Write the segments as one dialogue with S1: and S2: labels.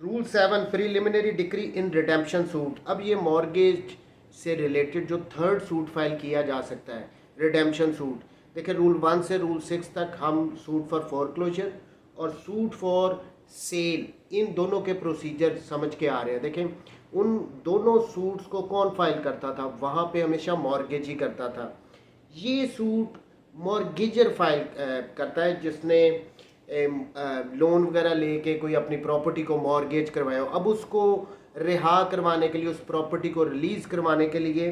S1: Rule 7 preliminary decree इन redemption suit. अब ये mortgage से रिलेटेड जो थर्ड सूट फाइल किया जा सकता है, रिडेम्पशन सूट। देखिए रूल 1 से रूल 6 तक हम सूट फॉर फोरक्लोजर और सूट फॉर सेल इन दोनों के प्रोसीजर समझ के आ रहे हैं। देखें उन दोनों सूट्स को कौन फाइल करता था, वहाँ पे हमेशा मॉर्गेज ही करता था। ये सूट मॉर्गेजर फाइल करता है जिसने लोन वगैरह लेके कोई अपनी प्रॉपर्टी को मॉर्गेज करवाया हो। अब उसको रिहा करवाने के लिए, उस प्रॉपर्टी को रिलीज़ करवाने के लिए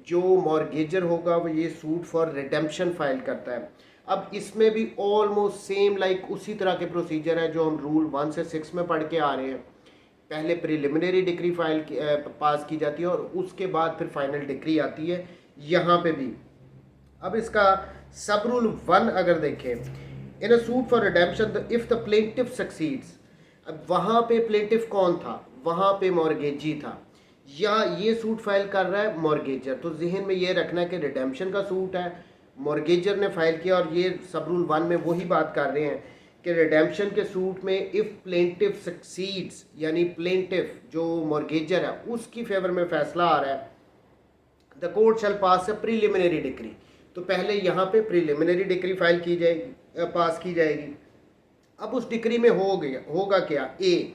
S1: जो मॉर्गेजर होगा वो ये सूट फॉर रिडेम्पशन फाइल करता है। अब इसमें भी ऑलमोस्ट सेम लाइक उसी तरह के प्रोसीजर हैं जो हम रूल 1 से 6 में पढ़ के आ रहे हैं। पहले प्रिलिमिनरी डिक्री फाइल पास की जाती है और उसके बाद फिर फाइनल डिक्री आती है यहाँ पे भी। अब इसका सब रूल 1 अगर देखें, in a suit for redemption if the plaintiff succeeds. अब वहाँ पे प्लेंटिफ कौन था, वहाँ पे मॉर्गेजी था, या ये सूट फाइल कर रहा है मॉर्गेजर। तो जहन में ये रखना है कि रिडेम्पशन का सूट है, मॉर्गेजर ने फाइल किया, और ये सब रूल 1 में वही बात कर रहे हैं कि रिडेम्पशन के सूट में इफ़ प्लेंटिफ सक्सीड्स, यानी प्लेंटिफ जो मॉर्गेजर है उसकी फेवर में फैसला आ रहा है, the court shell pass A preliminary decree. तो पहले यहाँ पे प्रीलिमिनरी डिक्री फाइल की जाएगी, पास की जाएगी। अब उस डिक्री में होगा क्या, a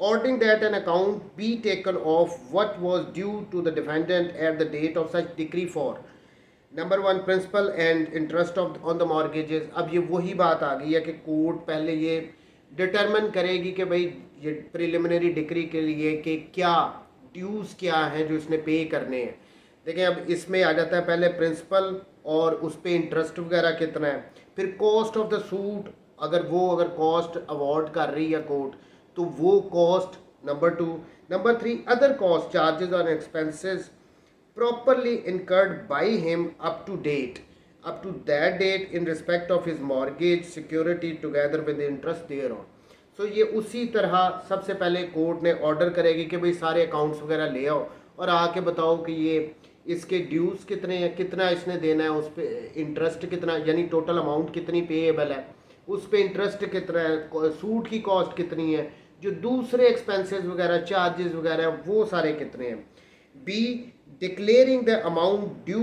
S1: ordering that an account be taken of what was due to the defendant at the date of such decree for number 1 principal and interest of on the mortgages. अब ये वही बात आ गई है कि कोर्ट पहले ये डिटरमिन करेगी कि भाई ये प्रिलिमिनरी डिक्री के लिए कि क्या ड्यूज़ क्या हैं जो इसने पे करने हैं। देखिए अब इसमें आ जाता है पहले प्रिंसिपल और उस पर इंटरेस्ट वगैरह कितना है, फिर कॉस्ट ऑफ द सूट, अगर कॉस्ट अवॉर्ड कर रही है कोर्ट तो वो cost, number 2। Number 3 other cost charges और expenses properly incurred by him up to that date in respect of his mortgage security together with the interest thereon। सो ये उसी तरह सबसे पहले कोर्ट ने ऑर्डर करेगी कि भाई सारे अकाउंट्स वगैरह ले आओ और आके बताओ कि ये इसके ड्यूज़ कितने हैं, कितना इसने देना है, उस पर इंटरेस्ट कितना, यानी टोटल अमाउंट कितनी पेएबल है, उस पर इंटरेस्ट कितना है, सूट की कॉस्ट कितनी है, जो दूसरे एक्सपेंसेस वगैरह चार्जेस वगैरह वो सारे कितने हैं। B declaring the amount due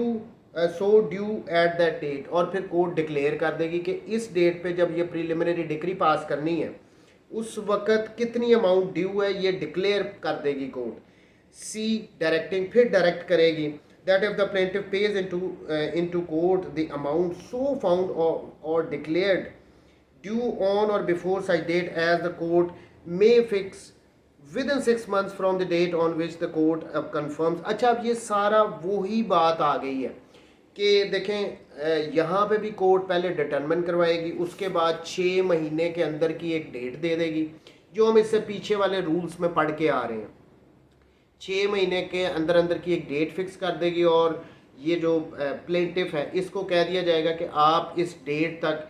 S1: so due at that date, और फिर कोर्ट डिक्लेयर कर देगी कि इस डेट पे जब ये प्रीलिमिनरी डिक्री पास करनी है उस वक़्त कितनी अमाउंट ड्यू है ये डिक्लेयर कर देगी कोर्ट। सी डायरेक्टिंग, फिर डायरेक्ट करेगी that if the plaintiff pays into court the amount so found or declared due on और before such date as the court may fix within 6 months from the date on which the court confirms. अच्छा अब ये सारा वही बात आ गई है कि देखें यहाँ पे भी कोर्ट पहले डिटरमिन करवाएगी, उसके बाद 6 महीने के अंदर की एक डेट दे देगी जो हम इससे पीछे वाले रूल्स में पढ़ के आ रहे हैं। 6 महीने के अंदर अंदर की एक डेट फिक्स कर देगी और ये जो प्लेंटिफ है इसको कह दिया जाएगा कि आप इस डेट तक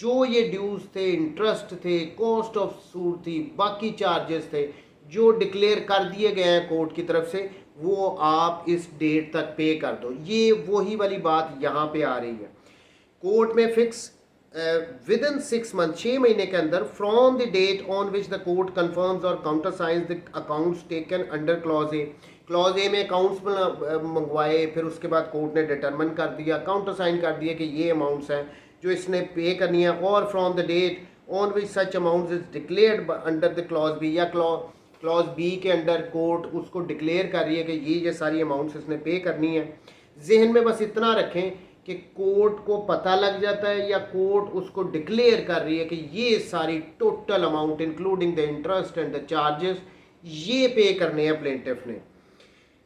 S1: जो ये ड्यूज़ थे, इंटरेस्ट थे, कॉस्ट ऑफ सूट थी, बाकी चार्जेस थे जो डिक्लेयर कर दिए गए हैं कोर्ट की तरफ से, वो आप इस डेट तक पे कर दो। ये वही वाली बात यहाँ पे आ रही है। Court may fix within 6 months 6 महीने के अंदर from the date on which the court confirms और countersigns the accounts taken under clause a. Clause a में अकाउंट्स मंगवाए, फिर उसके बाद कोर्ट ने डिटरमिन कर दिया, काउंटर साइन कर दिया कि ये अमाउंट्स हैं जो इसने पे करनी है, और from the date on which such amounts is declared under the clause B, या क्लॉज बी के अंडर कोर्ट उसको डिक्लेयर कर रही है कि ये सारी अमाउंट्स इसने पे करनी है। जहन में बस इतना रखें कि कोर्ट को पता लग जाता है या कोर्ट उसको डिक्लेयर कर रही है कि ये सारी total amount including the interest and the charges ये पे करने हैं प्लेंटिफ ने,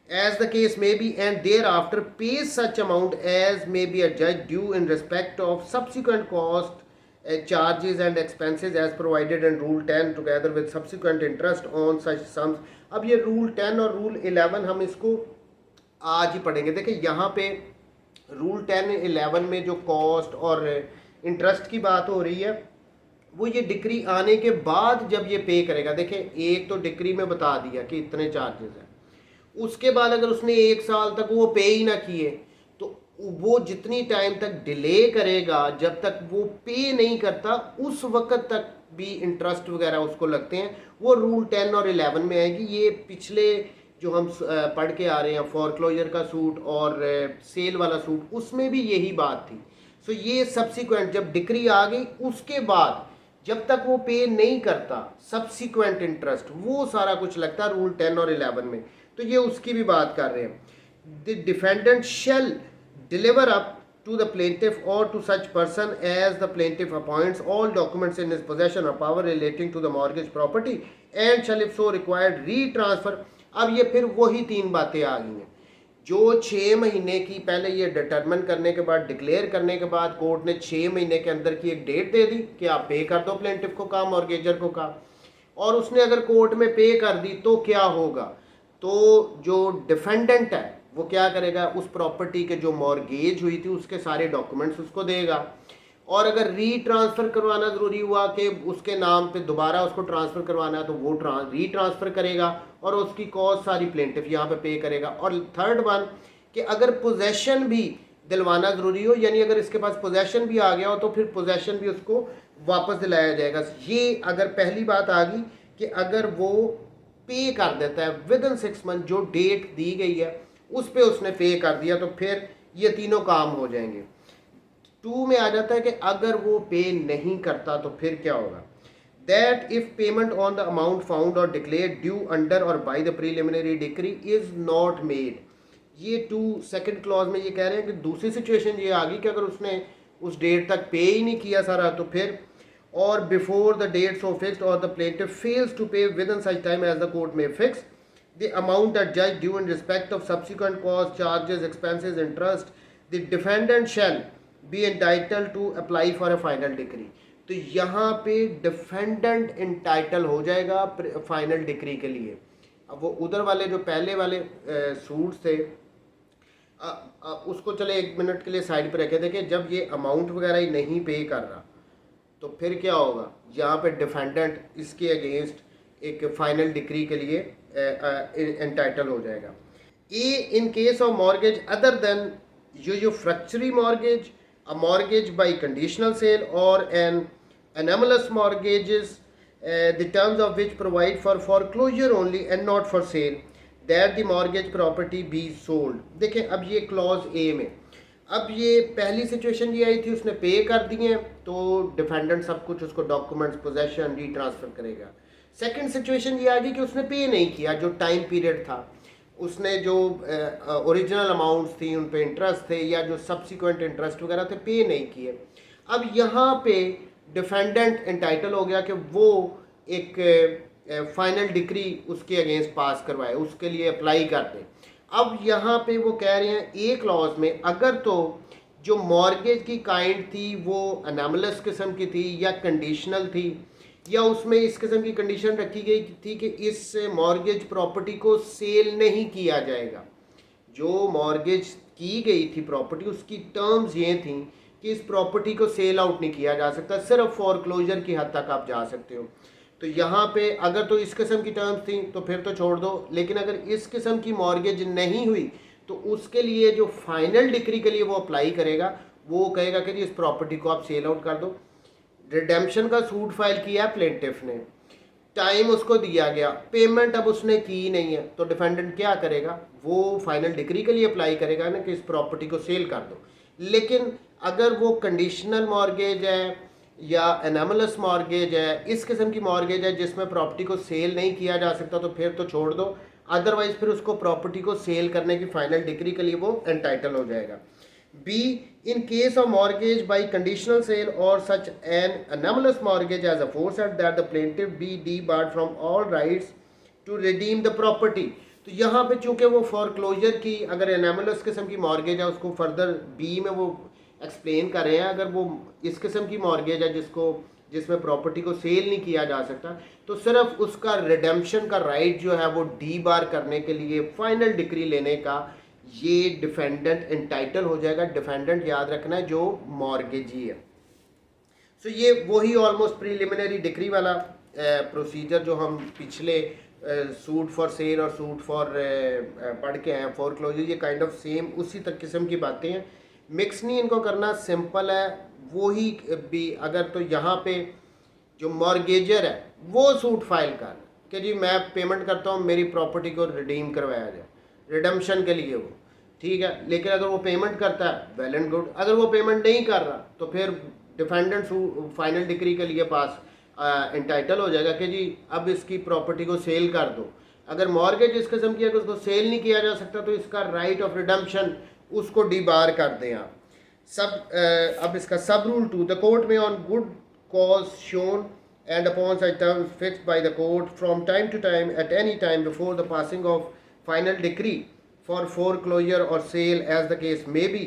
S1: as the case may be, and thereafter pays such amount as may be adjudged due in respect of subsequent cost, charges and expenses as provided in rule 10 together with subsequent interest on such sums। अब ये rule 10 और rule 11 हम इसको आज ही पढ़ेंगे। देखिए यहाँ पे रूल 10 11 में जो कॉस्ट और इंटरेस्ट की बात हो रही है वो ये डिक्री आने के बाद जब ये पे करेगा। देखें एक तो डिक्री में बता दिया कि इतने चार्जेस हैं, उसके बाद अगर उसने 1 साल तक वो पे ही ना किए तो वो जितनी टाइम तक डिले करेगा, जब तक वो पे नहीं करता, उस वक्त तक भी इंटरेस्ट वगैरह उसको लगते हैं। वो रूल 10 और 11 में आएगी। ये पिछले जो हम पढ़ के आ रहे हैं फॉरक्लोजर का सूट और सेल वाला सूट, उसमें भी यही बात थी। सो ये सब्सिक्वेंट जब डिक्री आ गई उसके बाद जब तक वो पे नहीं करता सब्सिक्वेंट इंटरेस्ट वो सारा कुछ लगता है रूल 10 और 11 में। तो ये उसकी भी बात कर रहे हैं। The defendant shall deliver up to the plaintiff or to such person as the plaintiff appoints all documents in his possession or power relating to the mortgage property and shall if so required retransfer। अब ये फिर वही तीन बातें आ गई हैं जो 6 महीने की पहले ये डिटरमिन करने के बाद डिक्लेयर करने के बाद कोर्ट ने 6 महीने के अंदर की एक डेट दे दी कि आप पे कर दो प्लेंटिफ को काम मॉर्गेजर को काम। और उसने अगर कोर्ट में पे कर दी तो क्या होगा, तो जो डिफेंडेंट है वो क्या करेगा, उस प्रॉपर्टी के जो मॉर्गेज हुई थी उसके सारे डॉक्यूमेंट्स उसको देगा। और अगर रीट्रांसफ़र करवाना ज़रूरी हुआ कि उसके नाम पे दोबारा उसको ट्रांसफ़र करवाना है तो वो रीट्रांसफ़र करेगा और उसकी कॉस्ट सारी प्लेंटिफ यहाँ पे करेगा। और थर्ड वन कि अगर पोजेशन भी दिलवाना ज़रूरी हो, यानी अगर इसके पास पोजेशन भी आ गया हो तो फिर पोजेशन भी उसको वापस दिलाया जाएगा। ये अगर पहली बात आ गई कि अगर वो पे कर देता है विद इन 6 मंथ, जो डेट दी गई है उस पर उसने पे कर दिया, तो फिर ये तीनों काम हो जाएंगे। 2 में आ जाता है कि अगर वो पे नहीं करता तो फिर क्या होगा। That if payment on the amount found और डिक्लेयर ड्यू अंडर और by the preliminary decree is not made. ये 2 सेकंड क्लॉज में ये कह रहे हैं कि दूसरी सिचुएशन ये आ गई कि अगर उसने उस डेट तक पे ही नहीं किया सारा तो फिर, or before the date so fixed or the plaintiff fails to pay within such time as the court may fix the amount that judge due in respect of subsequent costs, charges, expenses, interest, the defendant shall be entitled to apply for a final decree। तो यहाँ पे defendant entitle हो जाएगा final decree के लिए। अब वो उधर वाले जो पहले वाले सूट्स थे उसको चले 1 मिनट के लिए साइड पर रखे थे कि जब ये अमाउंट वगैरह ही नहीं पे कर रहा तो फिर क्या होगा, यहाँ पे डिफेंडेंट इसके अगेंस्ट एक फाइनल डिक्री के लिए एंटाइटल हो जाएगा। A in case of mortgage other than usufructuary mortgage, a mortgage by conditional sale और an anomalous mortgages the terms of which provide for foreclosure only and not for sale that the mortgage property be sold। देखें अब ये clause a में, अब ये पहली situation ये आई थी उसने पे कर दिए तो डिफेंडेंट सब कुछ उसको डॉक्यूमेंट्स पोजेशन री ट्रांसफ़र करेगा। सेकंड सिचुएशन ये आ गई कि उसने पे नहीं किया, जो टाइम पीरियड था उसने जो ओरिजिनल अमाउंट्स थी उन पे इंटरेस्ट थे या जो सब्सिक्वेंट इंटरेस्ट वगैरह थे पे नहीं किए। अब यहाँ पे डिफेंडेंट एंटाइटल हो गया कि वो एक फाइनल डिक्री उसके अगेंस्ट पास करवाए, उसके लिए अप्लाई कर दे। अब यहाँ पे वो कह रहे हैं एक क्लॉज में अगर तो जो मॉर्गेज की काइंड थी वो अनैमलस किस्म की थी या कंडीशनल थी या उसमें इस किस्म की कंडीशन रखी गई थी कि इस मॉर्गेज प्रॉपर्टी को सेल नहीं किया जाएगा। जो मॉर्गेज की गई थी प्रॉपर्टी उसकी टर्म्स ये थी कि इस प्रॉपर्टी को सेल आउट नहीं किया जा सकता, सिर्फ फॉरक्लोजर की हद तक आप जा सकते हो। तो यहाँ पे अगर तो इस किस्म की टर्म्स थी तो फिर तो छोड़ दो, लेकिन अगर इस किस्म की मॉर्गेज नहीं हुई तो उसके लिए जो फाइनल डिक्री के लिए वो अप्लाई करेगा वो कहेगा कि जी इस प्रॉपर्टी को आप सेल आउट कर दो। रिडेम्पशन का सूट फाइल किया प्लेंटिफ ने, टाइम उसको दिया गया, पेमेंट अब उसने की नहीं है तो डिफेंडेंट क्या करेगा, वो फाइनल डिक्री के लिए अप्लाई करेगा ना कि इस प्रॉपर्टी को सेल कर दो। लेकिन अगर वो कंडीशनल मॉर्गेज है या एनामलस मॉर्गेज है, इस किस्म की मॉर्गेज है जिसमें प्रॉपर्टी को सेल नहीं किया जा सकता तो फिर तो छोड़ दो, अदरवाइज फिर उसको प्रॉपर्टी को सेल करने की फाइनल डिक्री के लिए वो एंटाइटल हो जाएगा। B in case of mortgage by conditional sale और such an anomalous mortgage as aforesaid that the plaintiff be debarred from all rights to redeem the property। तो यहाँ पे चूंकि वो फॉरक्लोजर की अगर एनामलस किस्म की मॉर्गेज है उसको फर्दर बी में वो एक्सप्लेन कर रहे हैं, अगर वो इस किस्म की मॉर्गेज है जिसमें प्रॉपर्टी को सेल नहीं किया जा सकता तो सिर्फ उसका रिडेम्पशन का राइट जो है वो डी बार करने के लिए फाइनल डिक्री लेने का ये डिफेंडेंट एंटाइटल हो जाएगा। डिफेंडेंट याद रखना है जो मॉर्गेजी है। सो ये वही ऑलमोस्ट प्रीलिमिनरी डिक्री वाला प्रोसीजर जो हम पिछले सूट फॉर सेल और सूट फॉर पढ़ के आए हैं फॉरक्लोजर, ये काइंड ऑफ सेम उसी तक किस्म की बातें हैं। मिक्स नहीं इनको करना, सिंपल है। वही भी अगर तो यहाँ पे जो मॉर्गेजर है वो सूट फाइल कर कि जी मैं पेमेंट करता हूँ, मेरी प्रॉपर्टी को रिडीम करवाया जाए, रिडम्पशन के लिए वो ठीक है। लेकिन अगर वो पेमेंट करता है वेल एंड गुड, अगर वो पेमेंट नहीं कर रहा तो फिर डिफेंडेंट फाइनल डिक्री के लिए पास इंटाइटल हो जाएगा कि जी अब इसकी प्रॉपर्टी को सेल कर दो। अगर मॉर्गेज इस किस्म की है कि उसको सेल नहीं किया जा सकता तो इसका राइट ऑफ रिडम्पशन उसको डिबार कर दें आप। अब इसका सब रूल 2, द कोर्ट में on good cause shown and upon such terms fixed by the court from time to time at any time before the passing of final decree for foreclosure or sale as the case may be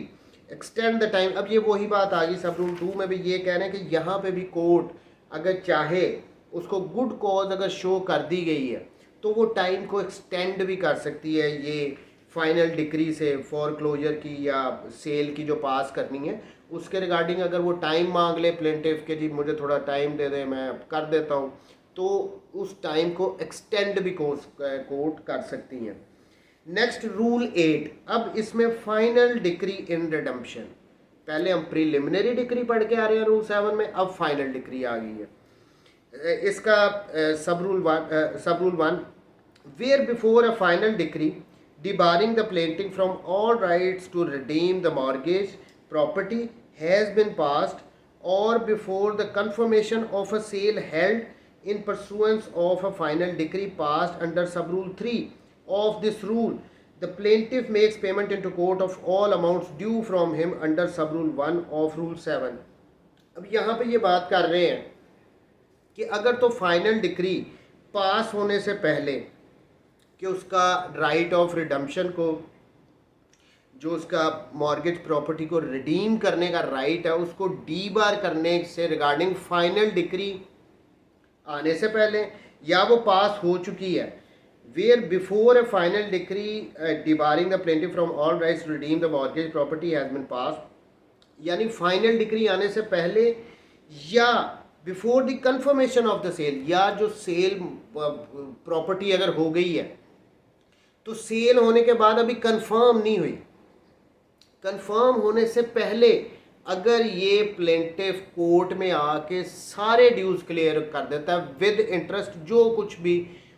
S1: extend the time। अब ये वही बात आ गई, सब rule 2 में भी ये कह रहे हैं कि यहाँ पे भी कोर्ट अगर चाहे उसको गुड कॉज अगर शो कर दी गई है तो वो टाइम को एक्सटेंड भी कर सकती है। ये फाइनल डिक्री से फोरक्लोजर की या सेल की जो पास करनी है उसके रिगार्डिंग अगर वो टाइम मांग ले प्लेंटिफ के जी मुझे थोड़ा टाइम दे दे मैं कर देता हूँ, तो उस टाइम को एक्सटेंड भी कोर्ट कर सकती हैं। नेक्स्ट रूल 8, अब इसमें फाइनल डिक्री इन रिडम्पशन। पहले हम प्रीलिमिनरी डिक्री पढ़ के आ रहे हैं रूल 7 में, अब फाइनल डिक्री आ गई है। इसका sub rule 1, where before a final decree debarring the plaintiff from all rights to redeem the mortgage property has been passed or before the confirmation of a sale held in pursuance of a final decree passed under sub rule 3 of this rule, the plaintiff makes payment into court of all amounts due from him under sub rule 1 of rule 7। अब यहाँ पे ये बात कर रहे हैं कि अगर तो फाइनल डिक्री पास होने से पहले कि उसका राइट ऑफ रिडम्पशन को, जो उसका मॉर्गेज प्रॉपर्टी को रिडीम करने का राइट है उसको डी बार करने से रिगार्डिंग फाइनल डिक्री आने से पहले या वो पास हो चुकी है, where before a final decree debarring the plaintiff from all rights to redeem the mortgage property has been pass, यानी फाइनल डिक्री आने से पहले या before the confirmation of the sale, या जो सेल प्रॉपर्टी अगर हो गई है तो सेल होने के बाद अभी कंफर्म नहीं हुई, कंफर्म होने से पहले अगर ये प्लेंटिफ कोर्ट में आके सारे ड्यूज क्लियर कर देता है विद इंटरेस्ट, जो कुछ भी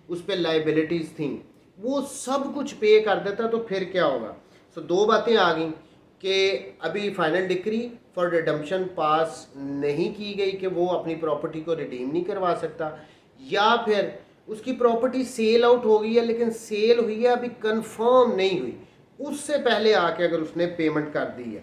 S1: उस पर लाइबिलिटीज़ थी वो सब कुछ पे कर देता तो फिर क्या होगा। सो दो बातें आ गई कि अभी फाइनल डिक्री फॉर रिडम्पशन पास नहीं की गई कि वो अपनी प्रॉपर्टी को रिडीम नहीं करवा सकता, या फिर उसकी प्रॉपर्टी सेल आउट हो गई है लेकिन सेल हुई है अभी कंफर्म नहीं हुई, उससे पहले आके अगर उसने पेमेंट कर दी है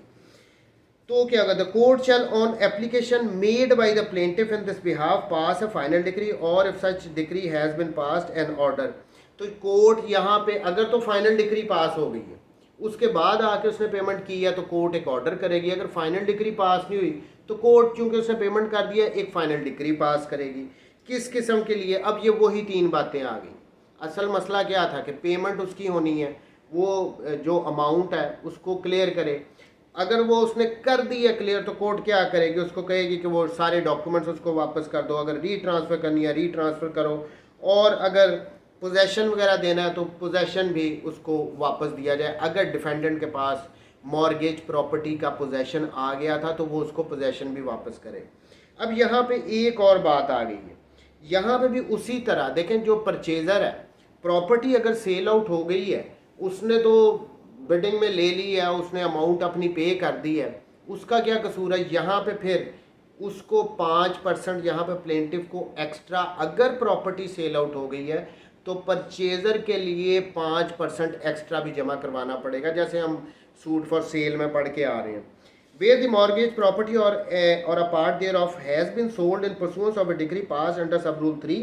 S1: तो क्या होगा। The court shall on application made by the plaintiff in this behalf pass a final decree और if such decree has been passed an order. तो कोर्ट यहाँ पे अगर तो फाइनल डिक्री पास हो गई है उसके बाद आके उसने पेमेंट की है तो कोर्ट एक ऑर्डर करेगी, अगर फाइनल डिक्री पास नहीं हुई तो कोर्ट चूंकि उसने पेमेंट कर दिया एक फाइनल डिक्री पास करेगी। किस किस्म के लिए, अब ये वही तीन बातें आ गई। असल मसला क्या था कि पेमेंट उसकी होनी है, वो जो अमाउंट है उसको क्लियर करे, अगर वो उसने कर दी है क्लियर तो कोर्ट क्या करेगी, उसको कहेगी कि वो सारे डॉक्यूमेंट्स उसको वापस कर दो, अगर रीट्रांसफ़र करनी है रीट्रांसफ़र करो, और अगर पोजेसन वगैरह देना है तो पोजेसन भी उसको वापस दिया जाए। अगर डिफेंडेंट के पास मॉर्गेज प्रॉपर्टी का पोजेसन आ गया था तो वो उसको पोजेसन भी वापस करे। अब यहाँ पे एक और बात आ गई है, यहाँ पे भी उसी तरह देखें, जो परचेज़र है प्रॉपर्टी अगर सेल आउट हो गई है, उसने तो बिडिंग में ले ली है, उसने अमाउंट अपनी पे कर दी है, उसका क्या कसूर है। यहाँ पे फिर उसको 5% यहाँ पे प्लेंटिफ को एक्स्ट्रा, अगर प्रॉपर्टी सेल आउट हो गई है तो परचेज़र के लिए 5% एक्स्ट्रा भी जमा करवाना पड़ेगा, जैसे हम सूट फॉर सेल में पढ़ के आ रहे हैं। Where the mortgage property or a part thereof has been sold in pursuance of a decree passed under sub rule 3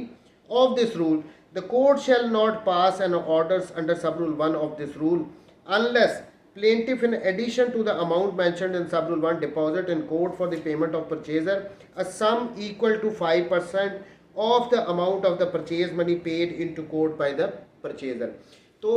S1: of this rule, the court shall not pass an orders under sub rule 1 of this rule unless plaintiff in addition to the amount mentioned in sub rule 1 deposit in court for the payment of purchaser a sum equal to 5% of the amount of the purchase money paid into court by the purchaser। तो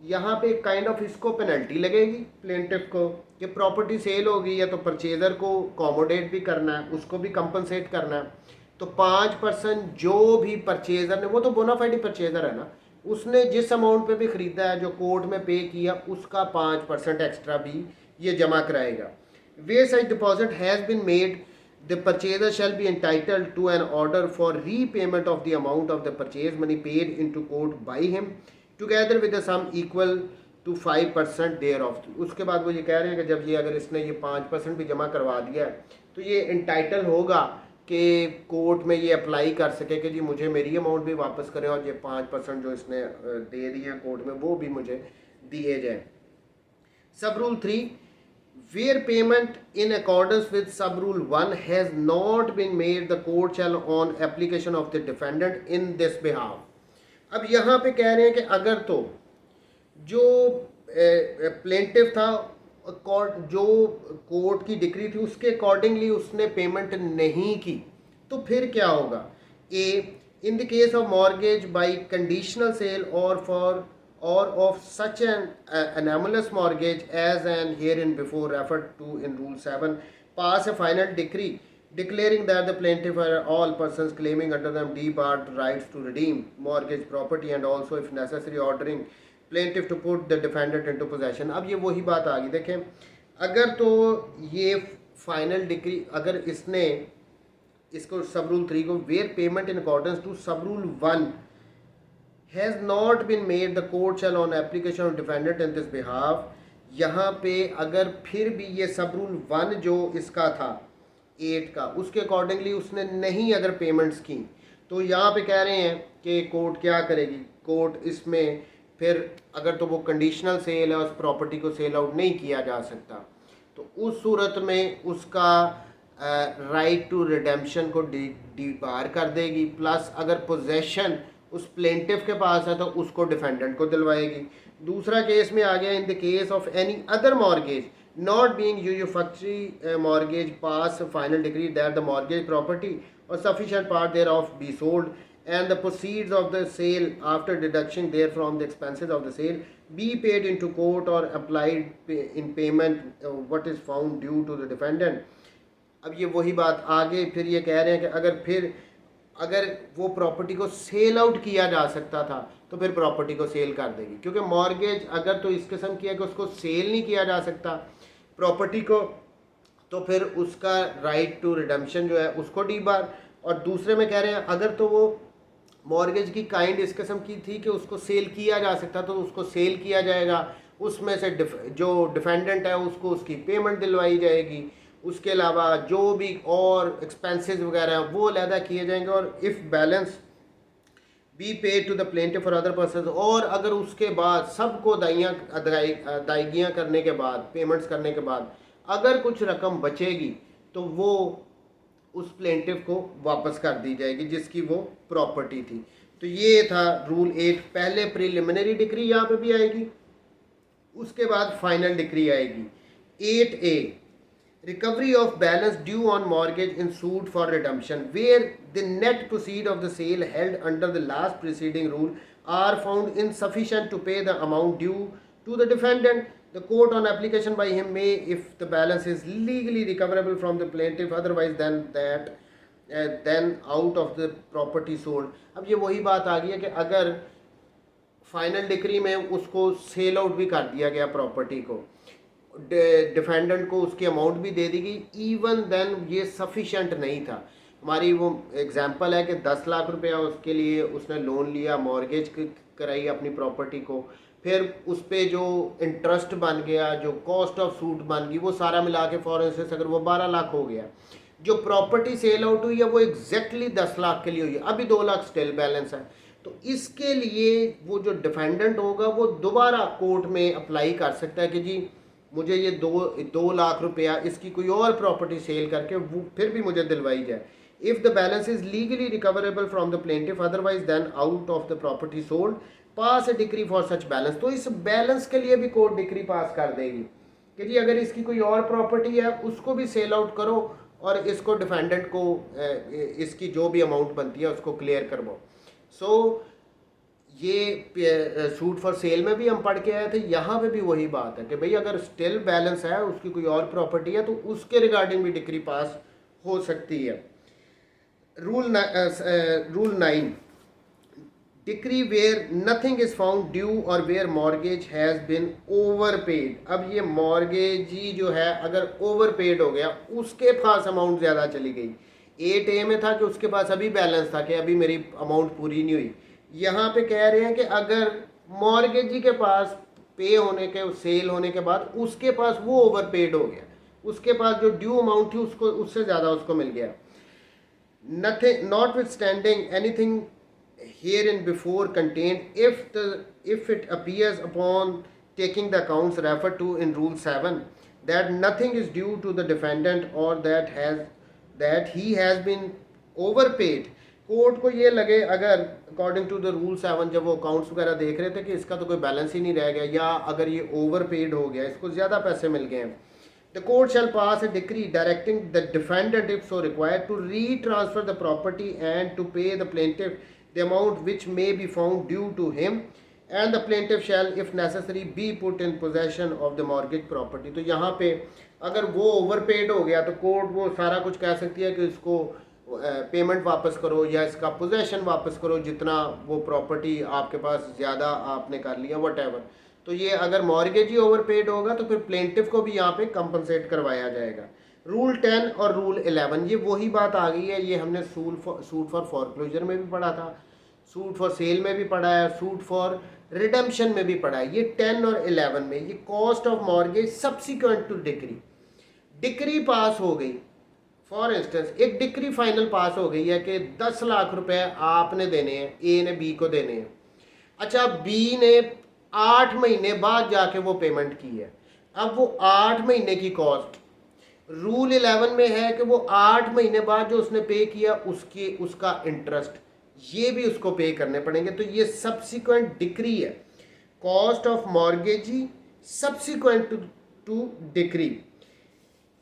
S1: यहाँ पे kind of इसको penalty लगेगी plaintiff को कि property cell हो गई है तो परचेज़र को अकोमोडेट भी करना है, उसको भी कंपनसेट करना है। तो 5% जो भी परचेज़र ने, वो तो बोनाफाइड परचेज़र है ना, उसने जिस अमाउंट पे भी ख़रीदा है जो कोर्ट में पे किया उसका 5% एक्स्ट्रा भी ये जमा कराएगा। Where such deposit has been made the purchaser shall be entitled to an order for repayment of the amount of the purchase money paid into court by him together with the sum equal to 5% thereof. उसके बाद वो ये कह रहे हैं कि जब ये अगर इसने ये 5% भी जमा करवा दिया है तो ये एंटाइटल होगा कि कोर्ट में ये अप्लाई कर सके कि जी मुझे मेरी अमाउंट भी वापस करें और ये 5% जो इसने दे दिए हैं कोर्ट में वो भी मुझे दिए जाए। सब rule 3, where payment in accordance with sub rule 1 has not been made, the court shall on application of the defendant in this behalf। अब यहाँ पे कह रहे हैं कि अगर तो जो प्लेंटिव था जो कोर्ट की डिक्री थी उसके अकॉर्डिंगली उसने पेमेंट नहीं की तो फिर क्या होगा। A, in the case of mortgage by conditional sale और for or of such an anomalous mortgage as and herein before referred to in Rule 7, pass a final decree declaring that the plaintiff or all persons claiming under them debarred rights to redeem mortgage property and also if necessary ordering plaintiff to put the defendant into possession। अब ये वही बात आ गई, देखें अगर तो ये final decree अगर इसने इसको सब रूल 3 को where payment in accordance to sub rule 1 has not been made, the court shall on application of defendant in this behalf, यहाँ पे अगर फिर भी ये सब रूल 1 जो इसका था 8 का उसके अकॉर्डिंगली उसने नहीं अगर पेमेंट्स की तो यहाँ पे कह रहे हैं कि कोर्ट क्या करेगी। कोर्ट इसमें फिर अगर तो वो कंडीशनल सेल है उस प्रॉपर्टी को सेल आउट नहीं किया जा सकता तो उस सूरत में उसका राइट टू रिडेम्पशन को डिबार कर देगी, प्लस अगर पोजेशन उस प्लेंटिफ के पास है तो उसको डिफेंडेंट को दिलवाएगी। दूसरा केस में आ गया in the case of any other mortgage not being usufructuary mortgage pass final decree that the mortgage property और sufficient part thereof be sold and the proceeds of the sale after deduction there from the expenses of the sale be paid into court or applied in payment what is found due to the defendant। अब ये वही बात आगे फिर ये कह रहे हैं कि अगर वो प्रॉपर्टी को सेल आउट किया जा सकता था तो फिर प्रॉपर्टी को सेल कर देगी, क्योंकि मॉर्गेज अगर तो इस किस्म की है कि उसको सेल नहीं किया जा सकता प्रॉपर्टी को तो फिर उसका राइट टू रिडेम्पशन जो है उसको डीबार। और दूसरे में कह रहे हैं अगर तो वो मॉर्गेज की काइंड इस किस्म की थी कि उसको सेल किया जा सकता तो उसको सेल किया जाएगा, उसमें से जो डिफेंडेंट है उसको उसकी पेमेंट दिलवाई जाएगी, उसके अलावा जो भी और एक्सपेंसेस वगैरह हैं वो अलहदा किए जाएंगे और if balance be paid to the plaintiff for other person. और अगर उसके बाद सबको अदायगियाँ करने के बाद पेमेंट्स करने के बाद अगर कुछ रकम बचेगी तो वो उस प्लेंटिफ को वापस कर दी जाएगी जिसकी वो प्रॉपर्टी थी। तो ये था रूल 8। पहले प्रिलिमिनरी डिक्री यहाँ पे भी आएगी, उसके बाद फाइनल डिक्री आएगी। 8A, recovery of balance due on mortgage in suit for redemption where the net proceed of the sale held under the last preceding rule are found insufficient to pay the amount due to the defendant, the court on application by him may, if the balance is legally recoverable from the plaintiff, otherwise than that then out of the property sold। अब ये वही बात आ गई है कि अगर final decree में उसको सेल आउट भी कर दिया गया प्रॉपर्टी को, डिफेंडेंट को उसकी अमाउंट भी दे दी गई, इवन देन ये सफिशेंट नहीं था। हमारी वो एग्जांपल है कि 10 लाख रुपया उसके लिए उसने लोन लिया, मॉर्गेज कराई अपनी प्रॉपर्टी को, फिर उस पर जो इंटरेस्ट बन गया, जो कॉस्ट ऑफ सूट बन गई, वो सारा मिला के फॉर इंस्टेंस अगर वो 12 लाख हो गया, जो प्रॉपर्टी सेल आउट हुई है वो एग्जैक्टली 10 लाख के लिए हुई है, अभी 2 लाख स्टिल बैलेंस है। तो इसके लिए वो जो डिफेंडेंट होगा वो दोबारा कोर्ट में अप्लाई कर सकता है कि जी मुझे ये 2 लाख रुपया इसकी कोई और प्रॉपर्टी सेल करके वो फिर भी मुझे दिलवाई जाए। If the balance is legally recoverable from the plaintiff otherwise than out of the property sold pass a decree for such balance. तो इस बैलेंस के लिए भी कोर्ट डिक्री पास कर देगी कि जी अगर इसकी कोई और प्रॉपर्टी है उसको भी सेल आउट करो और इसको डिफेंडेंट को इसकी जो भी अमाउंट बनती है उसको क्लियर करवाओ। सो ये सूट फॉर सेल में भी हम पढ़ के आए थे, यहाँ पे भी वही बात है कि भाई अगर स्टिल बैलेंस है, उसकी कोई और प्रॉपर्टी है तो उसके रिगार्डिंग भी डिक्री पास हो सकती है। Rule 9, decree where nothing is found due और where mortgage has been overpaid. अब ये मॉर्गेजी जो है अगर ओवर पेड हो गया, उसके पास अमाउंट ज़्यादा चली गई, 8A में था कि उसके पास अभी बैलेंस था कि अभी मेरी अमाउंट पूरी नहीं हुई, यहाँ पे कह रहे हैं कि अगर मॉर्गेजी के पास पे होने के सेल होने के बाद उसके पास वो ओवर पेड हो गया, उसके पास जो ड्यू अमाउंट थी उसको उससे ज़्यादा उसको मिल गया। Nothing, notwithstanding anything herein before contained, if it appears upon taking the accounts referred to in Rule 7 that nothing is due to the defendant or that he has been overpaid, court को ये लगे अगर according to the rule 7 जब वो accounts वगैरह देख रहे थे कि इसका तो कोई बैलेंस ही नहीं रह गया, या अगर ये ओवर पेड हो गया, इसको ज़्यादा पैसे मिल गए हैं, the court shall pass a decree directing the defendant, if so required, to retransfer the property and to pay the plaintiff the amount which may be found due to him, and the plaintiff shall, if necessary, be put in possession of the mortgage property. तो यहाँ पे अगर वो overpaid हो गया तो court वो सारा कुछ कह सकती है कि इसको पेमेंट वापस करो या इसका पोजेशन वापस करो, जितना वो प्रॉपर्टी आपके पास ज़्यादा आपने कर लिया वट। तो ये अगर मॉर्गेज ही ओवरपेड होगा तो फिर प्लेंटिफ को भी यहाँ पे कंपनसेट करवाया जाएगा। रूल 10 और रूल 11 ये वही बात आ गई है, ये हमने सूट फॉर फॉरक्लोजर में भी पढ़ा था, सूट फॉर सेल में भी पढ़ा है, सूट फॉर रिडेम्पशन में भी पढ़ा है। ये 10 और 11 में ये cost of mortgage subsequent to decree pass हो गई। फॉर इंस्टेंस एक डिक्री फाइनल पास हो गई है कि 10 लाख रुपए आपने देने हैं, ए ने बी को देने हैं। अच्छा, बी ने 8 महीने बाद जाके वो पेमेंट की है, अब वो 8 महीने की कॉस्ट रूल 11 में है कि वो 8 महीने बाद जो उसने पे किया उसका इंटरेस्ट ये भी उसको पे करने पड़ेंगे। तो ये सब्सिक्वेंट डिक्री है, cost of mortgagee subsequent to decree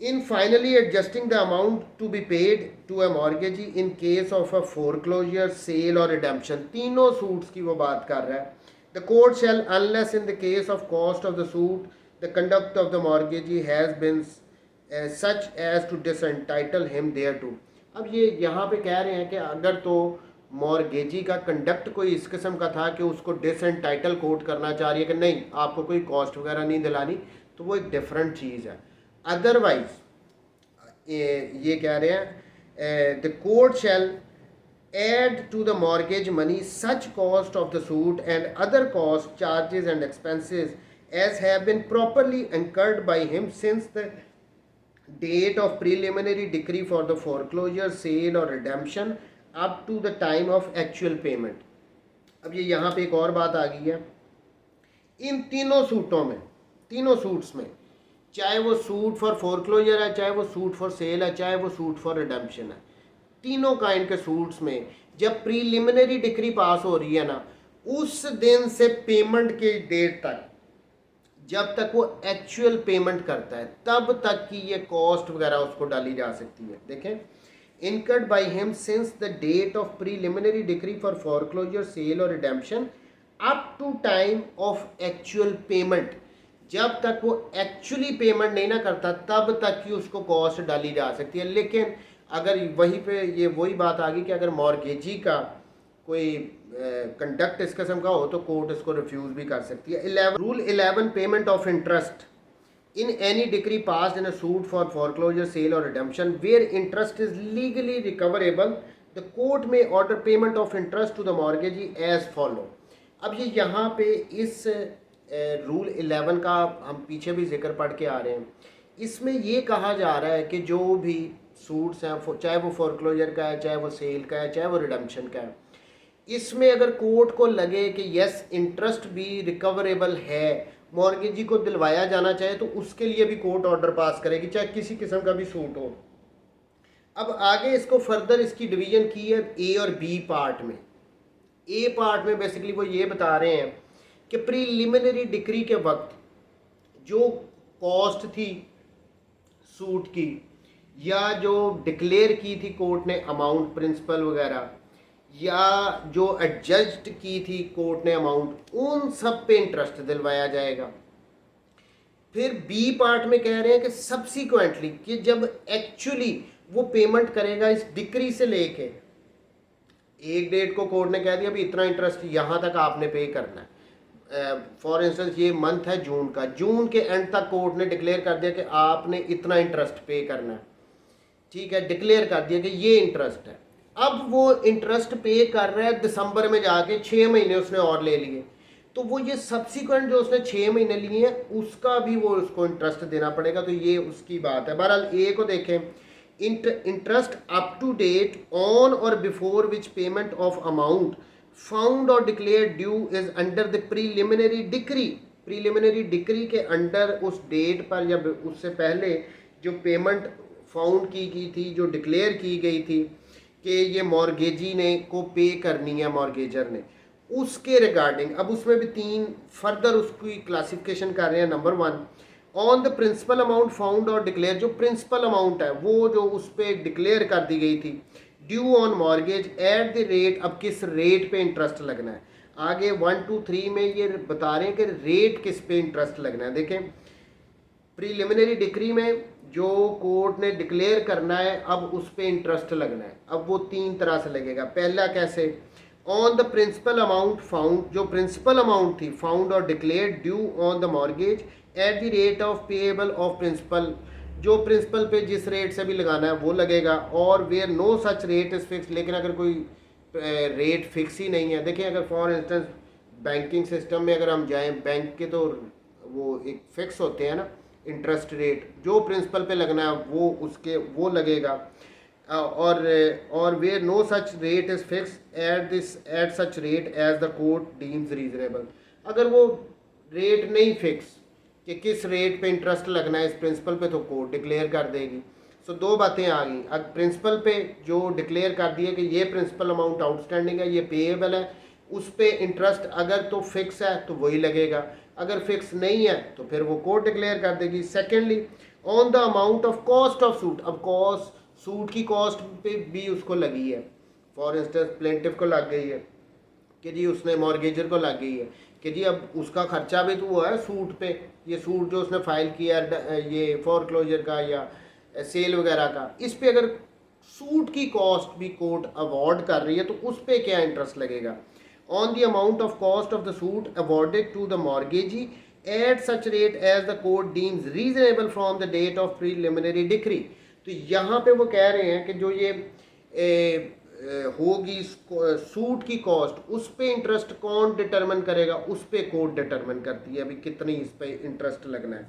S1: in finally adjusting the amount to be paid to a mortgagee in case of a foreclosure, sale or redemption। तीनों सूट्स की वो बात कर रहा है। The court shall, unless in the case of cost of the suit, the conduct of the mortgagee has been such as to disentitle him thereto। अब ये यहाँ पे कह रहे हैं कि अगर तो मॉर्गेजी का कंडक्ट कोई इस किस्म का था कि उसको डिसएंटाइटल कोर्ट करना चाह रही है कि नहीं आपको कोई कॉस्ट वगैरह नहीं दिलानी, तो वो एक डिफरेंट चीज़ है। अदरवाइज ये कह रहे हैं the court shell add to the mortgage money such cost of the suit and other costs, charges and expenses as have been properly incurred by him since the date of preliminary decree for the foreclosure, sale or redemption up to the time of actual payment। अब ये यहाँ पे एक और बात आ गई है, इन तीनों सूटों में, तीनों सूट्स में, चाहे वो सूट फॉर फोरक्लोजर है, चाहे वो सूट फॉर सेल है, चाहे वो सूट फॉर रिडेम्पशन है, तीनों काइंड के सूट्स में जब प्रीलिमिनरी डिक्री पास हो रही है ना, उस दिन से पेमेंट के डेट तक, जब तक वो एक्चुअल पेमेंट करता है तब तक की ये कॉस्ट वगैरह उसको डाली जा सकती है। देखें, incurred by him since the date of preliminary decree for foreclosure, sale और redemption up to time of actual payment, जब तक वो एक्चुअली पेमेंट नहीं ना करता तब तक की उसको कॉस्ट डाली जा सकती है। लेकिन अगर वहीं पे ये वही बात आ गई कि अगर मॉर्गेजी का कोई कंडक्ट इस किस्म का हो तो कोर्ट इसको रिफ्यूज़ भी कर सकती है। Rule 11 payment of interest in any decree passed in a suit for foreclosure, sale or redemption where interest is legally recoverable, the court may order payment of interest to the mortgagee as follow। अब ये यहाँ पे इस rule 11 का हम पीछे भी जिक्र पढ़ के आ रहे हैं, इसमें ये कहा जा रहा है कि जो भी सूट्स हैं, चाहे वो फोरक्लोजर का है, चाहे वो सेल का है, चाहे वो रिडम्पशन का है, इसमें अगर कोर्ट को लगे कि यस इंटरेस्ट भी रिकवरेबल है, मॉर्गेजी को दिलवाया जाना चाहे, तो उसके लिए भी कोर्ट ऑर्डर पास करेगी, चाहे किसी किस्म का भी सूट हो। अब आगे इसको फर्दर इसकी डिवीजन की है ए और बी पार्ट में। ए पार्ट में बेसिकली वो ये बता रहे हैं कि प्रीलिमिनरी डिक्री के वक्त जो कॉस्ट थी सूट की, या जो डिक्लेयर की थी कोर्ट ने अमाउंट, प्रिंसिपल वगैरह, या जो एडजस्ट की थी कोर्ट ने अमाउंट, उन सब पे इंटरेस्ट दिलवाया जाएगा। फिर बी पार्ट में कह रहे हैं कि सब्सिक्वेंटली, कि जब एक्चुअली वो पेमेंट करेगा इस डिक्री से लेके एक डेट को कोर्ट ने कह दिया भी इतना इंटरेस्ट यहाँ तक आपने पे करना है। फॉर इंस्टेंस ये मंथ है जून का, जून के एंड तक कोर्ट ने डिक्लेयर कर दिया कि आपने इतना इंटरेस्ट पे करना है, ठीक है, डिक्लेयर कर दिया कि ये इंटरेस्ट है। अब वो इंटरेस्ट पे कर रहा है दिसंबर में जाके, 6 महीने उसने और ले लिए, तो वो ये सब्सिक्वेंट जो उसने 6 महीने लिए हैं उसका भी वो उसको इंटरेस्ट देना पड़ेगा। तो ये उसकी बात है। बहरहाल ए को देखें, interest up to date on और before which payment of amount found और declare due is under the preliminary decree. Preliminary decree के अंडर उस डेट पर या उससे पहले जो पेमेंट फाउंड की गई थी, जो डिक्लेयर की गई थी कि ये मॉर्गेजी ने को पे करनी है मॉर्गेजर ने, उसके रिगार्डिंग अब उसमें भी 3 फर्दर उसकी क्लासिफिकेशन कर रहे हैं। Number 1, on the principal amount found और डिक्लेयर, जो प्रिंसिपल अमाउंट है वो जो उस पर डिक्लेयर कर दी गई थी, due on mortgage at the rate, अब किस रेट पे इंटरेस्ट लगना है। आगे 1, 2, 3 में ये बता रहे हैं कि रेट किस पे इंटरेस्ट लगना है। देखें प्रीलिमिनरी डिक्री में जो कोर्ट ने डिक्लेयर करना है अब उस पर इंटरेस्ट लगना है। अब वो 3 तरह से लगेगा। पहला कैसे, on the principal amount found, जो प्रिंसिपल अमाउंट थी फाउंड और declare due on the mortgage at the rate of payable of principal, जो प्रिंसिपल पे जिस रेट से भी लगाना है वो लगेगा। और where no such rate is fix, लेकिन अगर कोई रेट फिक्स ही नहीं है। देखिए अगर फॉर इंस्टेंस बैंकिंग सिस्टम में अगर हम जाएं, बैंक के तो वो एक फिक्स होते हैं ना इंटरेस्ट रेट, जो प्रिंसिपल पे लगना है वो उसके वो लगेगा। और where no such rate is fix at such rate as the court deems reasonable, अगर वो रेट नहीं फिक्स कि किस रेट पे इंटरेस्ट लगना है इस प्रिंसिपल पे, तो कोर्ट डिक्लेयर कर देगी। सो 2 बातें आ गई। अब प्रिंसिपल पे जो डिक्लेयर कर दिए कि ये प्रिंसिपल अमाउंट आउटस्टैंडिंग है, ये पेएबल है, उस पे इंटरेस्ट अगर तो फिक्स है तो वही लगेगा, अगर फिक्स नहीं है तो फिर वो कोर्ट डिक्लेयर कर देगी। Secondly, on the amount of cost of suit, अब कॉस्ट सूट की कॉस्ट पे भी उसको लगी है। फॉर इंस्टेंस प्लेंटिफ को लग गई है कि जी उसने मॉर्गेजर को लग गई है कि जी अब उसका खर्चा भी तो हुआ है सूट पे, ये सूट जो उसने फाइल किया ये फोरक्लोजर का या सेल वगैरह का, इस पे अगर सूट की कॉस्ट भी कोर्ट अवॉर्ड कर रही है तो उस पे क्या इंटरेस्ट लगेगा। On the amount of cost of the suit awarded to the mortgagee at such rate as the court deems reasonable from the date of preliminary decree. तो यहाँ पे वो कह रहे हैं कि जो ये होगी सूट की कॉस्ट, उस पे इंटरेस्ट कौन डिटरमिन करेगा, उस पे कोर्ट डिटरमिन करती है अभी कितनी इस पे इंटरेस्ट लगना है।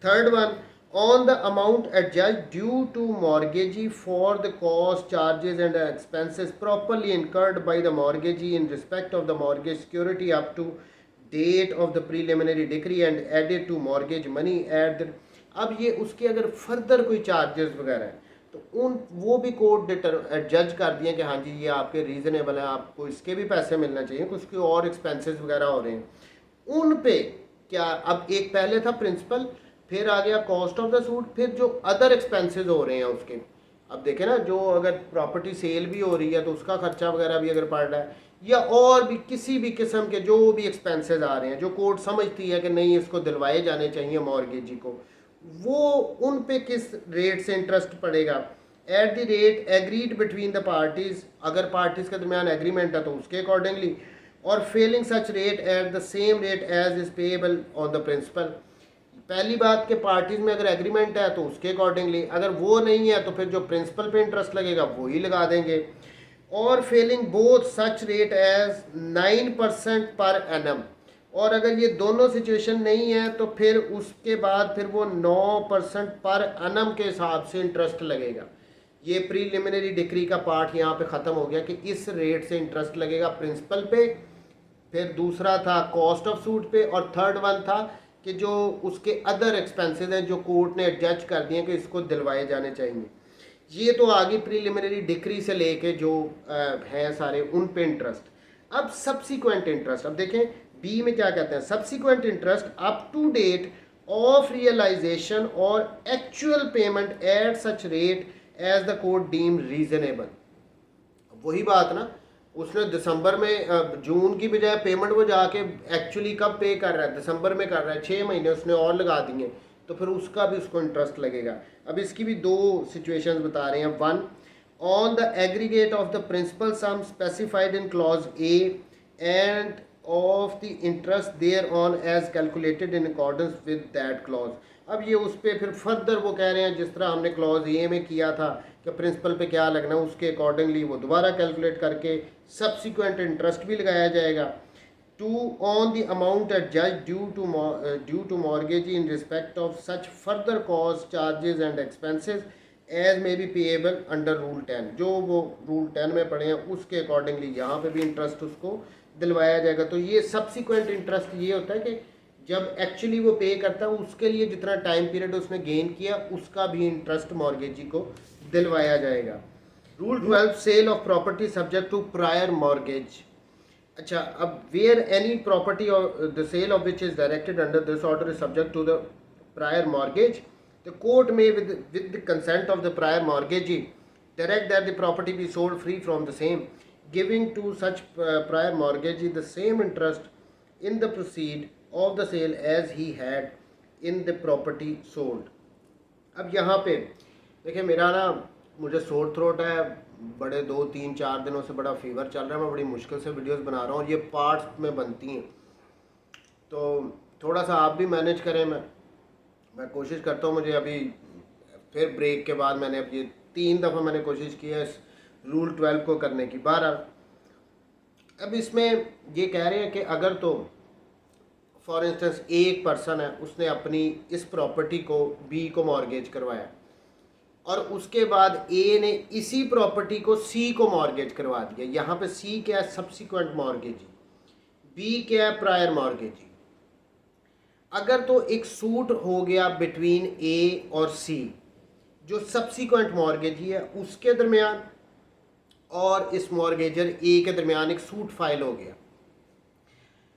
S1: Third one, on the amount adjudged due to mortgagee for the cost, charges and expenses properly incurred by the mortgagee in respect of the mortgage security up to date of the preliminary decree and added to mortgage money at the, अब ये उसके अगर further कोई charges वगैरह हैं तो उन वो भी कोर्ट जज कर दिए कि हाँ जी ये आपके रीज़नेबल है, आपको इसके भी पैसे मिलना चाहिए, कुछ के और एक्सपेंसेस वगैरह हो रहे हैं उन पे क्या। अब एक पहले था प्रिंसिपल, फिर आ गया कॉस्ट ऑफ द सूट, फिर जो अदर एक्सपेंसेस हो रहे हैं उसके। अब देखें ना, जो अगर प्रॉपर्टी सेल भी हो रही है तो उसका खर्चा वगैरह भी अगर पड़ रहा है, या और भी किसी भी किस्म के जो भी एक्सपेंसेस आ रहे हैं जो कोर्ट समझती है कि नहीं इसको दिलवाए जाने चाहिए मॉर्गेजी को, वो उन पे किस रेट से इंटरेस्ट पड़ेगा। At the rate agreed between the parties, अगर पार्टीज के दरमियान एग्रीमेंट है तो उसके accordingly, or failing such rate at the same rate as is payable on the principal. पहली बात के पार्टीज में अगर एग्रीमेंट है तो उसके अकॉर्डिंगली, अगर वो नहीं है तो फिर जो प्रिंसिपल पे इंटरेस्ट लगेगा वो ही लगा देंगे। Or failing both such rate as 9% per annum, और अगर ये दोनों सिचुएशन नहीं है तो फिर उसके बाद फिर वो 9% पर एनम के हिसाब से इंटरेस्ट लगेगा। ये प्रीलिमिनरी डिक्री का पार्ट यहाँ पे ख़त्म हो गया कि इस रेट से इंटरेस्ट लगेगा प्रिंसिपल पे, फिर दूसरा था कॉस्ट ऑफ सूट पे, और थर्ड वन था कि जो उसके अदर एक्सपेंसेस हैं जो कोर्ट ने जज कर दिए कि इसको दिलवाए जाने चाहिए। ये तो आगे प्रीलिमिनरी डिक्री से लेके जो हैं सारे उन पे इंटरेस्ट। अब सब्सिक्वेंट इंटरेस्ट, अब देखें बी में क्या कहते हैं, subsequent interest up to date of realisation और actual payment at such rate as the court deem reasonable. वही बात ना, उसने दिसंबर में जून की बजाय पेमेंट वो जाके एक्चुअली कब पे कर रहा है, दिसंबर में कर रहा है, 6 महीने उसने और लगा दिए तो फिर उसका भी उसको इंटरेस्ट लगेगा। अब इसकी भी 2 सिचुएशंस बता रहे हैं। 1, on the aggregate of the principal sum specified in clause A and of the interest thereon as calculated in accordance with that clause. अब ये उस पर फिर फर्दर वो कह रहे हैं जिस तरह हमने क्लॉज ए में किया था कि प्रिंसिपल पे क्या लगना है उसके अकॉर्डिंगली वो दोबारा कैलकुलेट करके सब्सिक्वेंट इंटरेस्ट भी लगाया जाएगा. Two on the amount adjust due to mortgage in respect of such further cost charges and expenses as may be payable under rule 10. जो वो रूल 10 में पढ़े हैं उसके अकॉर्डिंगली यहाँ पे भी इंटरेस्ट उसको दिलवाया जाएगा. तो ये सब्सिक्वेंट इंटरेस्ट ये होता है कि जब एक्चुअली वो पे करता है उसके लिए जितना टाइम पीरियड उसने गेन किया उसका भी इंटरेस्ट मॉर्गेजी को दिलवाया जाएगा. Rule 12 sale of property subject to prior mortgage. अच्छा, अब where any property or the sale of which is directed under this order is subject to the prior mortgage, the court may with the consent of the prior mortgagee direct that the property be sold free from the same, giving to such prior mortgagee the same interest in the proceed of the sale as he had in the property sold. अब यहाँ पे देखिए मेरा ना मुझे sore throat है, बड़े 2-3-4 दिनों से बड़ा फीवर चल रहा है, मैं बड़ी मुश्किल से वीडियोस बना रहा हूँ और ये पार्ट्स में बनती हैं, तो थोड़ा सा आप भी मैनेज करें. मैं कोशिश करता हूँ. मुझे अभी फिर ब्रेक के बाद मैंने अब ये 3 दफ़ा मैंने कोशिश की है इस रूल 12 को करने की. 12 अब इसमें ये कह रहे हैं कि अगर तो फॉर इंस्टेंस एक पर्सन है उसने अपनी इस प्रॉपर्टी को बी को मॉर्गेज करवाया और उसके बाद ए ने इसी प्रॉपर्टी को सी को मॉर्गेज करवा दिया. यहाँ पे सी क्या है? Subsequent mortgagee. बी क्या है? Prior mortgagee. अगर तो एक सूट हो गया बिटवीन ए और सी जो सब्सिक्वेंट मॉर्गेजी है उसके दरमियान और इस मॉर्गेजर ए के दरमियान एक सूट फाइल हो गया.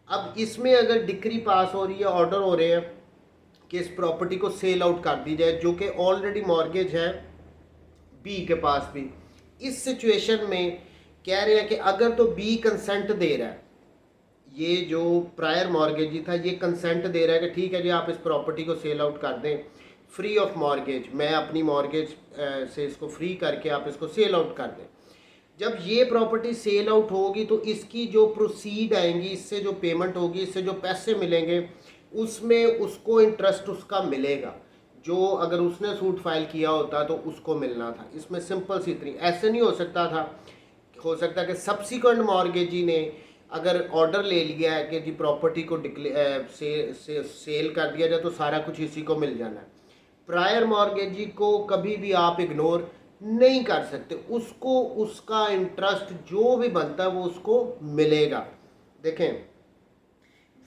S1: अब इसमें अगर डिक्री पास हो रही है, ऑर्डर हो रहे हैं कि इस प्रॉपर्टी को सेल आउट कर दी जाए जो कि ऑलरेडी मॉर्गेज है बी के पास भी. इस सिचुएशन में कह रहे हैं कि अगर तो बी कंसेंट दे रहा है, ये जो प्रायर मॉर्गेजी था ये कंसेंट दे रहा है कि ठीक है जी आप इस प्रॉपर्टी को सेल आउट कर दें फ्री ऑफ मॉर्गेज, मैं अपनी मॉर्गेज से इसको फ्री करके आप इसको सेल आउट कर दें. जब ये प्रॉपर्टी सेल आउट होगी तो इसकी जो प्रोसीड आएंगी, इससे जो पेमेंट होगी, इससे जो पैसे मिलेंगे उसमें उसको इंटरेस्ट उसका मिलेगा जो अगर उसने सूट फाइल किया होता तो उसको मिलना था. इसमें सिंपल सी इतनी, ऐसे नहीं हो सकता था. हो सकता है कि सब्सिक्वेंट मॉर्गेजी ने अगर ऑर्डर ले लिया है कि जी प्रॉपर्टी को सेल कर दिया जाए तो सारा कुछ इसी को मिल जाना है. प्रायर मॉर्गेजी को कभी भी आप इग्नोर नहीं कर सकते, उसको उसका इंटरेस्ट जो भी बनता है वो उसको मिलेगा. देखें,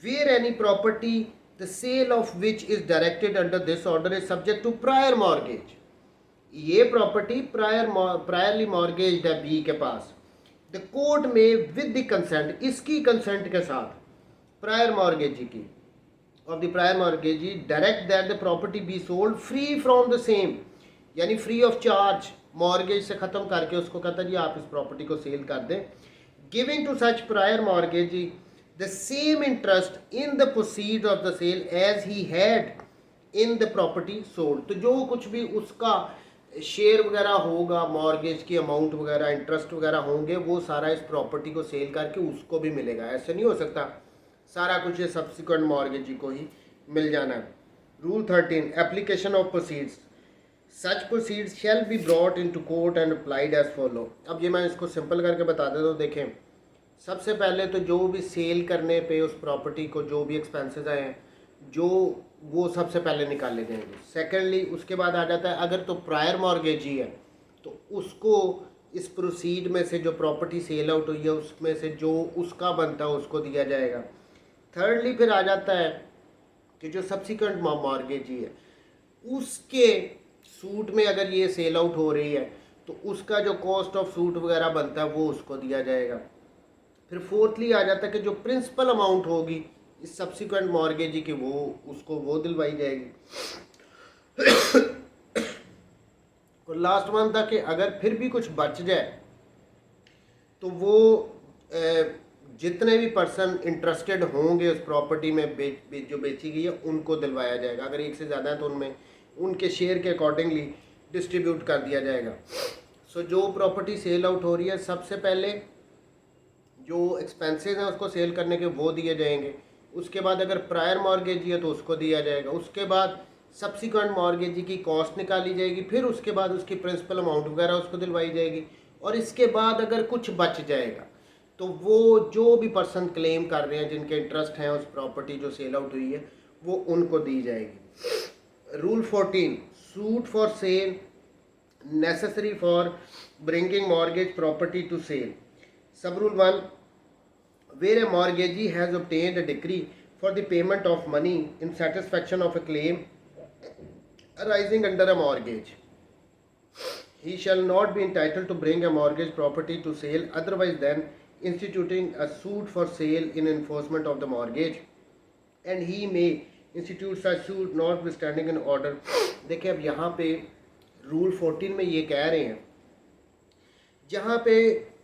S1: where any property the sale of which is directed under this order is subject to prior mortgage. ये प्रॉपर्टी प्रायरली मॉर्गेज है बी के पास. The court may with the consent, इसकी कंसेंट के साथ प्रायर मॉर्गेजी की of the prior mortgagee direct that the property be sold free from the same, यानी free of charge mortgage से ख़त्म करके उसको कहता है जी आप इस प्रॉपर्टी को सेल कर दें. Giving to such prior mortgagee the same interest in the proceed of the sale as he had in the property sold. तो जो कुछ भी उसका शेयर वगैरह होगा, मॉर्गेज की अमाउंट वगैरह, इंटरेस्ट वगैरह होंगे, वो सारा इस प्रॉपर्टी को सेल करके उसको भी मिलेगा. ऐसे नहीं हो सकता, सारा कुछ ये सब्सिक्वेंट मॉर्गेजी को ही मिल जाना है. Rule 13 application of proceeds. Such proceeds shall be brought into court and applied as follow. अब ये मैं इसको सिंपल करके बता देता हूँ. देखें, सबसे पहले तो जो भी सेल करने पे उस प्रॉपर्टी को जो भी एक्सपेंसेस आए हैं जो वो सबसे पहले निकाले जाएंगे. सेकेंडली उसके बाद आ जाता है अगर तो प्रायर मॉर्गेजी है तो उसको इस प्रोसीड में से जो प्रॉपर्टी सेल आउट हुई है उसमें से जो उसका बनता है उसको दिया जाएगा. थर्डली फिर आ जाता है कि जो सब्सिक्वेंट मॉर्गेजी है उसके सूट में अगर ये सेल आउट हो रही है तो उसका जो कॉस्ट ऑफ सूट वगैरह बनता है वो उसको दिया जाएगा. फिर फोर्थली आ जाता है कि जो प्रिंसिपल अमाउंट होगी इस सब्सिक्वेंट मॉर्गेजी की वो उसको वो दिलवाई जाएगी. और लास्ट वन था कि अगर फिर भी कुछ बच जाए तो वो जितने भी पर्सन इंटरेस्टेड होंगे उस प्रॉपर्टी में जो बेची गई है उनको दिलवाया जाएगा. अगर एक से ज़्यादा है तो उनमें उनके शेयर के अकॉर्डिंगली डिस्ट्रीब्यूट कर दिया जाएगा. सो जो प्रॉपर्टी सेल आउट हो रही है, सबसे पहले जो एक्सपेंसेस हैं उसको सेल करने के वो दिए जाएंगे, उसके बाद अगर प्रायर मॉर्गेज है तो उसको दिया जाएगा, उसके बाद सब्सिक्वेंट मॉर्गेज की कॉस्ट निकाली जाएगी, फिर उसके बाद उसकी प्रिंसिपल अमाउंट वगैरह उसको दिलवाई जाएगी, और इसके बाद अगर कुछ बच जाएगा तो वो जो भी पर्सन क्लेम कर रहे हैं जिनके इंटरेस्ट हैं उस प्रॉपर्टी जो सेल आउट हुई है वो उनको दी जाएगी। Rule 14, suit for sale necessary for bringing mortgage property to sale. Sub rule 1, where a mortgagee has obtained a decree for the payment of money in satisfaction of a claim arising under a mortgage, he shall not be entitled to bring a mortgage property to sale otherwise than instituting a suit for sale in enforcement of the mortgage, and he may institute such suit notwithstanding an order. देखिए अब यहाँ पे rule 14 में ये कह रहे हैं, जहाँ पे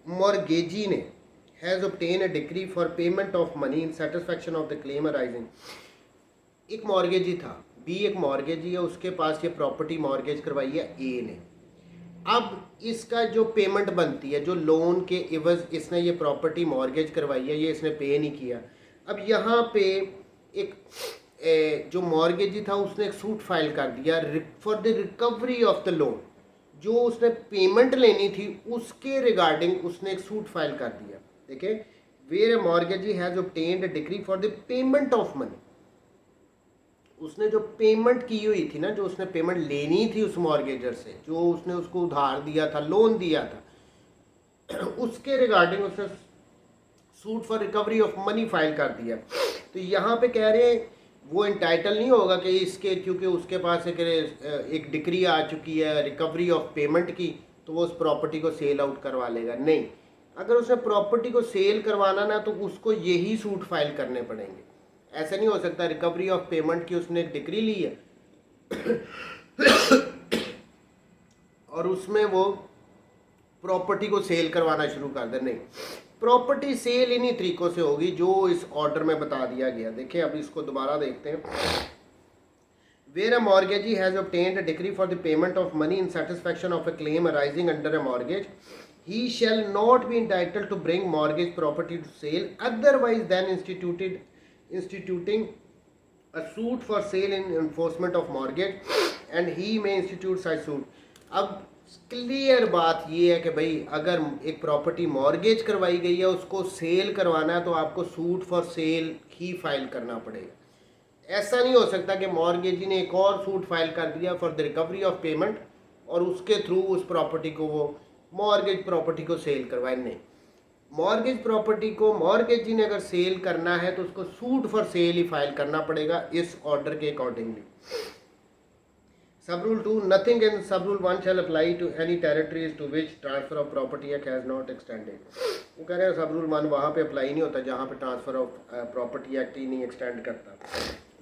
S1: मॉर्गेजी ने has obtain a decree for payment of money in satisfaction of the claim arising. एक मॉर्गेजी था, बी एक मॉर्गेजी है, उसके पास ये प्रॉपर्टी मॉर्गेज करवाई है ए ने। अब इसका जो पेमेंट बनती है, जो लोन के इवज़ इसने ये प्रॉपर्टी मॉर्गेज करवाई है, ये इसने पे नहीं किया। अब यहाँ पे एक जो मॉर्गेजी था उसने एक सूट फाइल कर दिया for the recovery of the loan, जो उसने पेमेंट लेनी थी उसके रिगार्डिंग उसने एक सूट फाइल कर दिया। देखिए, where a mortgagee has obtained a decree for the payment of money, उसने जो पेमेंट की हुई थी ना, जो उसने पेमेंट लेनी थी उस मॉर्गेजर से, जो उसने उसको उधार दिया था, लोन दिया था, उसके रिगार्डिंग उसने suit for recovery of money file कर दिया। तो यहाँ पे कह रहे हैं वो इंटाइटल नहीं होगा कि इसके, क्योंकि उसके पास एक डिक्री आ चुकी है रिकवरी ऑफ पेमेंट की, तो वो उस प्रॉपर्टी को सेल आउट करवा लेगा। नहीं, अगर उसने प्रॉपर्टी को सेल करवाना ना तो उसको यही सूट फाइल करने पड़ेंगे। ऐसा नहीं हो सकता रिकवरी ऑफ पेमेंट की उसने एक डिक्री ली है और उसमें वो प्रॉपर्टी को सेल करवाना शुरू कर दे। नहीं, प्रॉपर्टी सेल इन्हीं तरीकों से होगी जो इस ऑर्डर में बता दिया गया। देखिए अब इसको दोबारा देखते हैं। Where a mortgagee has obtained a decree for the payment of money in satisfaction of a claim arising under a mortgage, he shall not be entitled to bring mortgage property to sale otherwise than instituting a suit for sale in enforcement of mortgage and he may institute such suit. अब clear बात ये है कि भाई अगर एक property mortgage करवाई गई है उसको सेल करवाना है तो आपको suit for sale he file करना पड़ेगा। ऐसा नहीं हो सकता कि मॉर्गेजी ने एक और सूट फाइल कर दिया for the recovery of payment और उसके थ्रू उस प्रॉपर्टी को वो मॉर्गेज प्रॉपर्टी को सेल करवाए। नहीं, मॉर्गेज प्रॉपर्टी को मॉर्गेजी ने अगर सेल करना है तो उसको suit for sale he file करना पड़ेगा इस ऑर्डर के अकॉर्डिंगली। सब rule 2, nothing in sub rule 1 shall apply to any territories to which transfer of property act has not extended. वो कह रहे हैं सब रूल 1 वहाँ पे अप्लाई नहीं होता जहाँ पे ट्रांसफर ऑफ प्रॉपर्टी एक्ट ही नहीं एक्सटेंड करता।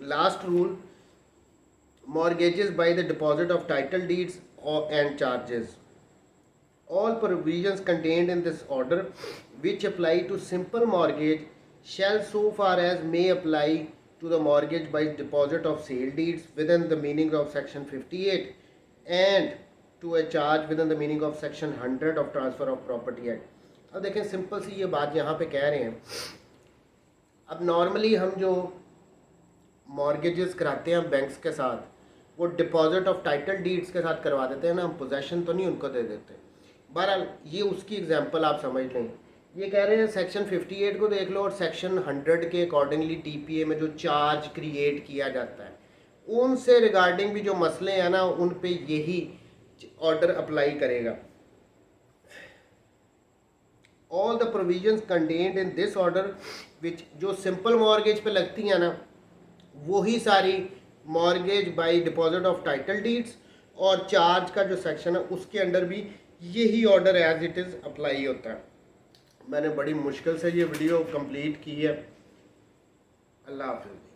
S1: Last rule, mortgages by the deposit of title deeds and charges, all provisions contained in this order which apply to simple mortgage shall so far as may apply to the mortgage by deposit of sale deeds within the meaning of section 58 and to a charge within the meaning of section 100 of transfer of property act. अब देखें simple सी ये बात यहाँ पे कह रहे हैं। अब नॉर्मली हम जो मॉर्गेजेस कराते हैं बैंक्स के साथ वो डिपॉजिट ऑफ टाइटल डीड्स के साथ करवा देते हैं ना, हम पोजेशन तो नहीं उनको दे देते। बहरहाल ये उसकी एग्जांपल आप समझ लें। ये कह रहे हैं सेक्शन 58 को देख लो और सेक्शन 100 के अकॉर्डिंगली टीपीए में जो चार्ज क्रिएट किया जाता है उनसे रिगार्डिंग भी जो मसले हैं ना उन पे यही ऑर्डर अप्लाई करेगा। All the provisions contained in this order which जो सिंपल मॉर्गेज पे लगती हैं ना वही सारी mortgage by deposit of title deeds और चार्ज का जो सेक्शन है उसके अंडर भी यही order as it is apply होता है। मैंने बड़ी मुश्किल से ये वीडियो कंप्लीट की है। अल्लाह हाफ़िज़।